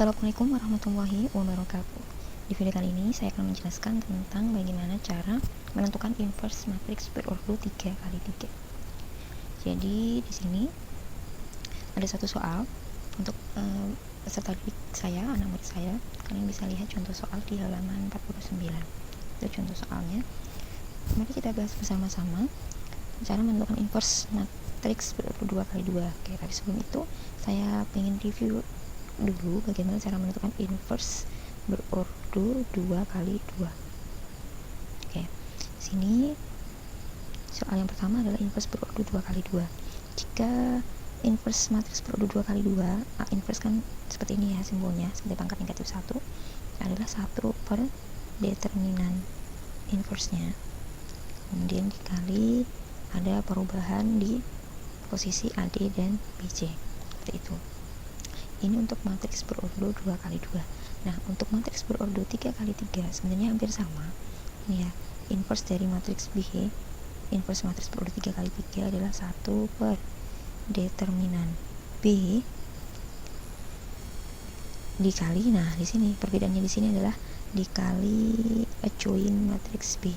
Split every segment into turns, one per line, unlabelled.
Assalamualaikum warahmatullahi wabarakatuh. Di video kali ini saya akan menjelaskan tentang bagaimana cara menentukan inverse matriks berordo 3x3. Jadi di sini ada satu soal untuk peserta didik saya, anak murid saya. Kalian bisa lihat contoh soal di halaman 49. Itu contoh soalnya. Mari kita bahas bersama-sama cara menentukan inverse matriks berordo 2x2. Oke, tapi sebelum itu saya ingin review dulu bagaimana cara menentukan inverse berordo 2x2. Oke, sini soal yang pertama adalah inverse berordo 2x2. Jika inverse matriks berordo 2x2, inverse kan seperti ini ya simbolnya, seperti pangkat negatif 1, adalah 1 per determinan inverse-nya, kemudian dikali ada perubahan di posisi AD dan BC, seperti itu. Ini untuk matriks berordo 2x2. Nah, untuk matriks berordo 3x3 sebenarnya hampir sama. Ini ya, inverse dari matriks B, inverse matriks berordo 3x3 adalah 1 per determinan B dikali, nah di sini perbedaannya di sini adalah dikali adjoint matriks B.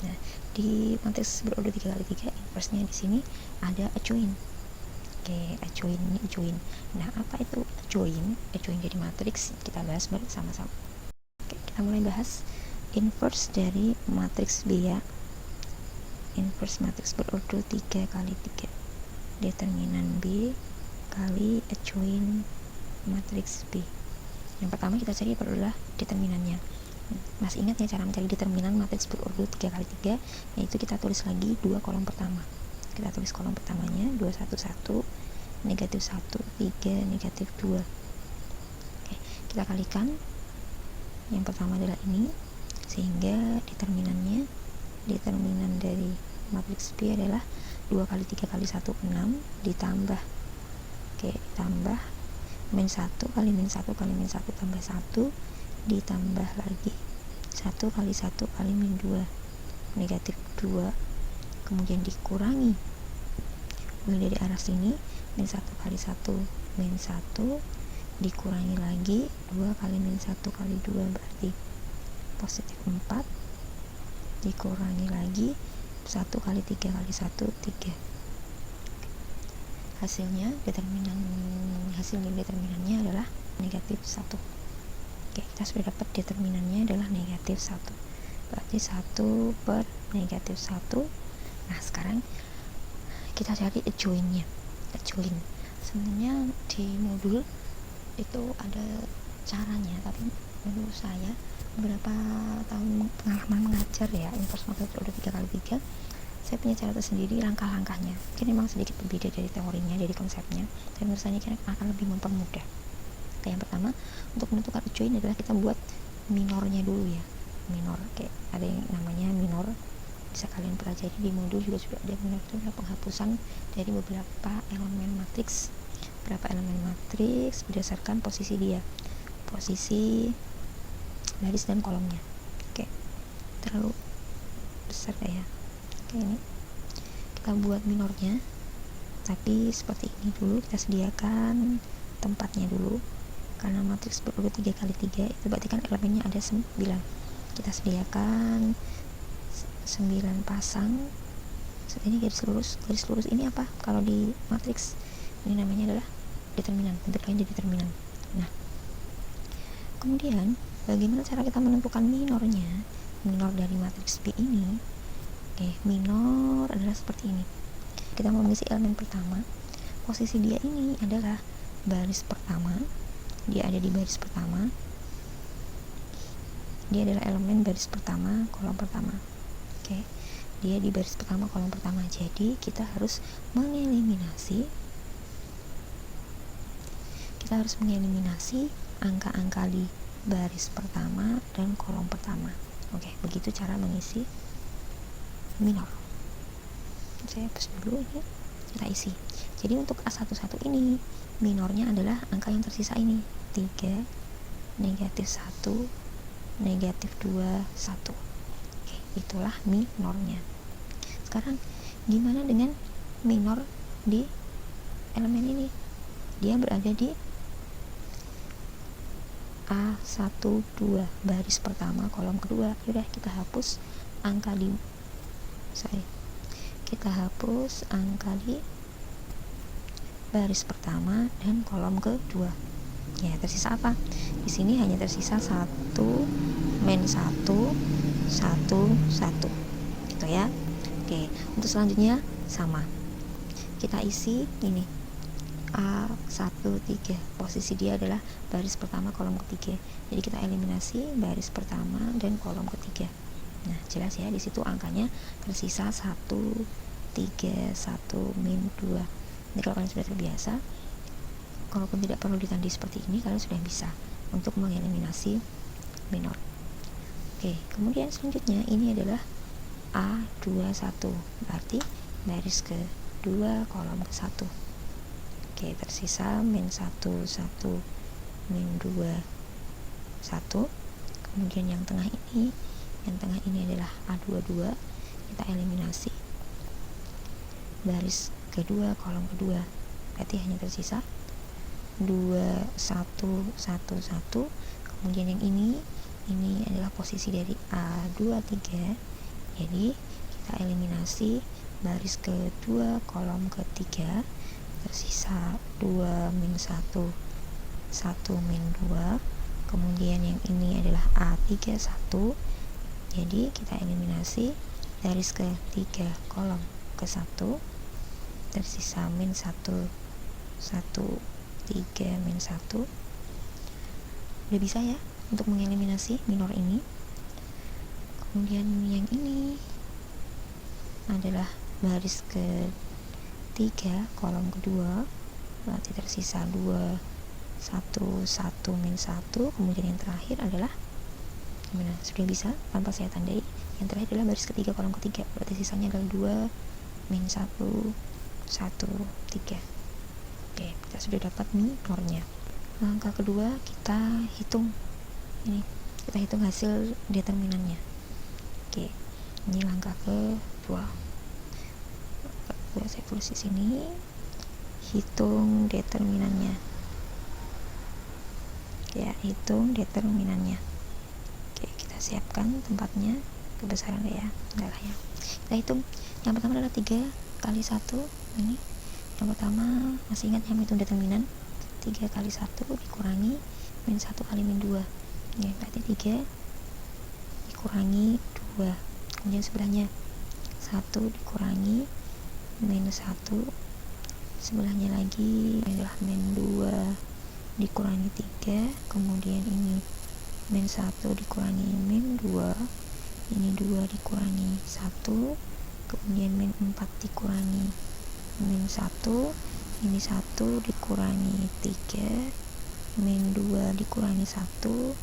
Nah, di matriks berordo 3x3 inverse-nya di sini ada adjoint. Oke, adjoint ini adjoint. Nah, apa itu adjoint? Adjoint dari matriks kita bahas bersama-sama. Oke, kita mulai bahas inverse dari matriks B ya. Inverse matriks berordo 3x3. Determinan B kali adjoint matriks B. Yang pertama kita cari adalah determinannya. Masih ingat ya cara mencari determinan matriks berordo 3x3? Yaitu kita tulis lagi dua kolom pertama. Kita tulis kolom pertamanya 2, 1, 1, negatif 1, 3, negatif 2. Oke, kita kalikan. Yang pertama adalah ini, sehingga determinan dari matriks B adalah 2 kali 3 kali 1, 6, ditambah, ditambah min 1 kali min 1 kali min 1 tambah 1, ditambah lagi 1 kali 1 kali min 2, negatif 2, kemudian dikurangi mulai dari arah sini, min 1 kali 1 min 1, dikurangi lagi 2 kali min 1 kali 2 berarti positif 4, dikurangi lagi 1 kali 3 kali 1, 3. Hasil dari determinannya adalah negatif 1. Oke, kita sudah dapat determinannya adalah negatif 1. Berarti 1 per negatif 1. Nah, sekarang kita cari adjoint-nya. Adjoint sebenarnya di modul itu ada caranya, tapi menurut saya beberapa tahun pengalaman mengajar ya inverse matriks berordo 3x3, saya punya cara tersendiri langkah-langkahnya. Mungkin memang sedikit berbeda dari teorinya, dari konsepnya, tapi menurut saya akan lebih mempermudah. Yang pertama, untuk menentukan adjoint adalah kita buat minornya dulu ya. Minor, kayak ada yang namanya minor, bisa kalian pelajari di modul juga sudah ada. Minor itu adalah penghapusan dari beberapa elemen matriks berdasarkan posisi dia, posisi baris dan kolomnya. Oke, terlalu besar ya. Oke, ini kita buat minornya, tapi seperti ini dulu. Kita sediakan tempatnya dulu, karena matriks berordo 3x3 itu berarti kan elemennya ada 9. Kita sediakan 9 pasang. Ini garis lurus ini apa? Kalau di matriks ini namanya adalah determinan, bentuk lain jadi determinan. Nah, kemudian bagaimana cara kita menentukan minornya? Minor dari matriks B ini, minor adalah seperti ini. Kita mau mengisi elemen pertama, posisi dia ini adalah baris pertama, dia ada di baris pertama, dia adalah elemen baris pertama, kolom pertama. Dia di baris pertama, kolom pertama. Jadi kita harus mengeliminasi angka-angka di baris pertama dan kolom pertama. Begitu cara mengisi minor. Saya hapus dulu ini, kita isi. Jadi untuk A11 ini minornya adalah angka yang tersisa ini, 3, negatif 1, negatif 2, 1. Itulah minornya. Sekarang gimana dengan minor di elemen ini? Dia berada di A1 2 baris pertama kolom kedua. Yaudah kita hapus angka di baris pertama dan kolom kedua. Ya, tersisa apa? Di sini hanya tersisa 1 min 1 1 1 gitu ya. Oke, untuk selanjutnya sama, kita isi ini A1 3, posisi dia adalah baris pertama kolom ketiga, jadi kita eliminasi baris pertama dan kolom ketiga. Nah, jelas ya, di situ angkanya tersisa 1 3 1 min 2. Jadi kalau kalian sudah terbiasa, kalaupun tidak perlu ditandai seperti ini, kalian sudah bisa untuk mengeliminasi minor. Oke, kemudian selanjutnya ini adalah A21, berarti baris kedua kolom ke-1. Oke, tersisa min 1 1 min 2 1. Kemudian yang tengah ini adalah A22, kita eliminasi baris kedua kolom kedua, berarti hanya tersisa 2 1 1 1. Kemudian yang ini adalah posisi dari A23, jadi kita eliminasi baris kedua kolom ketiga, tersisa 2 min 1 1 min 2. Kemudian yang ini adalah A31, jadi kita eliminasi baris ketiga kolom ke-1, tersisa min 1 1 3 min 1. Udah bisa ya untuk mengeliminasi minor ini. Kemudian yang ini adalah baris ketiga kolom kedua, berarti tersisa 2 1 1 min 1. Kemudian yang terakhir adalah gimana? Sudah bisa tanpa saya tandai. Yang terakhir adalah baris ketiga kolom ketiga, berarti sisanya adalah 2 min 1 1 3. Oke, kita sudah dapat minornya. Langkah kedua kita hitung ini, kita hitung hasil determinannya. Oke, ini langkah kedua. Saya tulis di sini, hitung determinannya. Ya, hitung determinannya. Oke, kita siapkan tempatnya, kebesaran ya, enggak lah ya. Kita hitung. Yang pertama adalah 3 kali 1 ini. Yang pertama, masih ingat yang hitung determinan, 3 kali 1 dikurangi min 1 kali min 2. Ya, berarti 3 dikurangi 2. Kemudian sebelahnya 1 dikurangi min 1, sebelahnya lagi adalah min 2 dikurangi 3. Kemudian ini min 1 dikurangi min 2, ini 2 dikurangi 1. Kemudian min 4 dikurangi min 1, ini 1 dikurangi 3, min 2 dikurangi 1,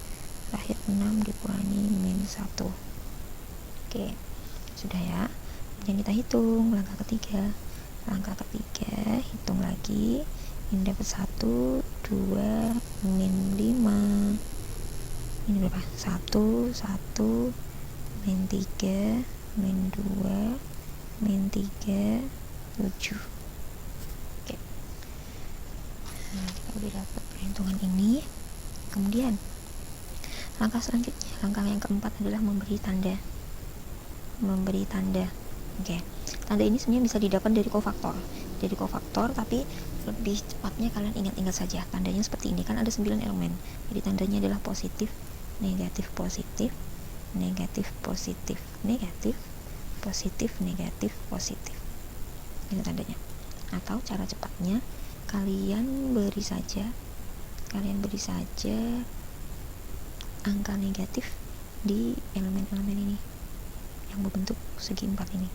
terakhir 6 dikurangi min 1. Oke, sudah ya. Kemudian kita hitung langkah ketiga. Langkah ketiga, hitung lagi. Ini dapat 1 2 min 5. Ini berapa? 1 1 min 3 min 2 min 3 7. Oke. Nah, kita udah dapat perhitungan ini. Kemudian langkah selanjutnya, langkah yang keempat adalah memberi tanda. Oke. Tanda ini sebenarnya bisa didapat dari kofaktor, tapi lebih cepatnya kalian ingat-ingat saja. Tandanya seperti ini, kan ada 9 elemen. Jadi tandanya adalah positif, negatif, positif, negatif, positif, negatif, positif, negatif, positif. Ini tandanya. Atau cara cepatnya, kalian beri saja angka negatif di elemen-elemen ini yang berbentuk segi 4 ini,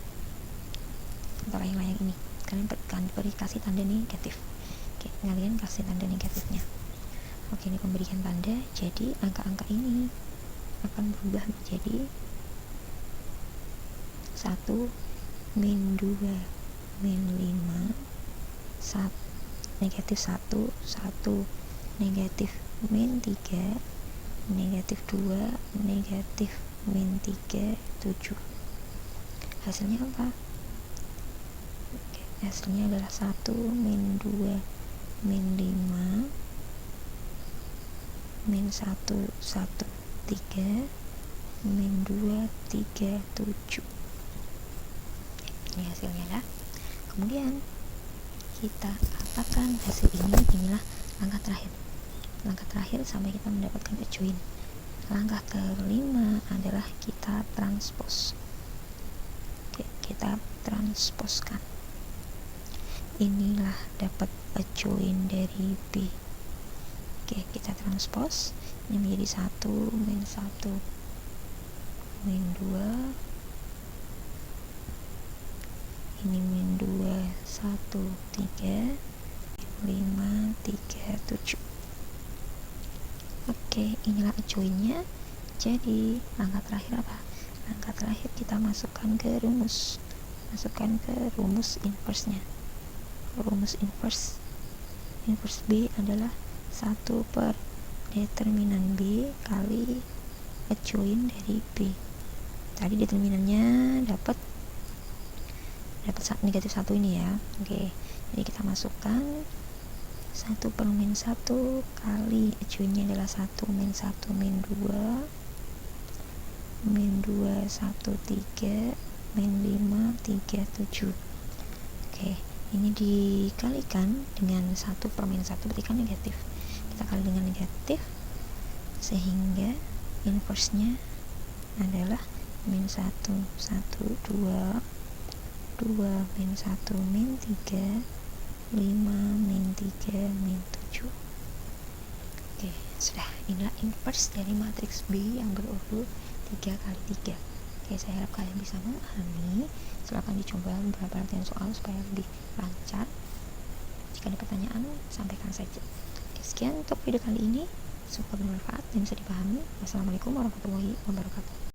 atau layang-layang ini. Kalian beri kasih tanda negatif. Oke, kalian kasih tanda negatifnya. Oke, ini pemberian tanda. Jadi angka-angka ini akan berubah menjadi 1 min 2 min 5 negatif 1 1 negatif min 3 negatif 2 negatif min 3 7. Hasilnya apa? Oke, hasilnya adalah 1 min 2 min 5 min 1 1 3 min 2 3 7. Ini hasilnya ya. Kemudian kita katakan hasil ini, inilah langkah terakhir sampai kita mendapatkan adjoint. Langkah kelima adalah kita transpose. Oke, kita transposkan. Inilah dapat adjoint dari B. Oke, kita transpose. Ini menjadi 1 min 1 min 2. Ini min 2 1 3 5 3 7. Oke, inilah adjointnya. Jadi langkah terakhir apa? Langkah terakhir kita masukkan ke rumus inverse-nya. Rumus inverse B adalah 1 per determinan B kali adjoint dari B. Tadi determinannya dapat negatif 1 ini ya. Oke, jadi kita masukkan 1 per min 1 kali adjointnya adalah 1 min 1 min 2 min 2 1 3 min 5 3 7. Oke, ini dikalikan dengan 1 per min 1 berarti kan negatif. Kita kali dengan negatif sehingga inverse-nya adalah min 1 1 2 2 min 1 min 3 5 min 3 min 7. Oke, sudah. Inilah inverse dari matriks B yang berurut 3 kali 3. Oke, saya harap kalian bisa memahami. Silakan dicoba beberapa latihan soal supaya lebih lancar. Jika ada pertanyaan, sampaikan saja. Oke, sekian untuk video kali ini. Semoga bermanfaat dan bisa dipahami. Wassalamualaikum warahmatullahi wabarakatuh.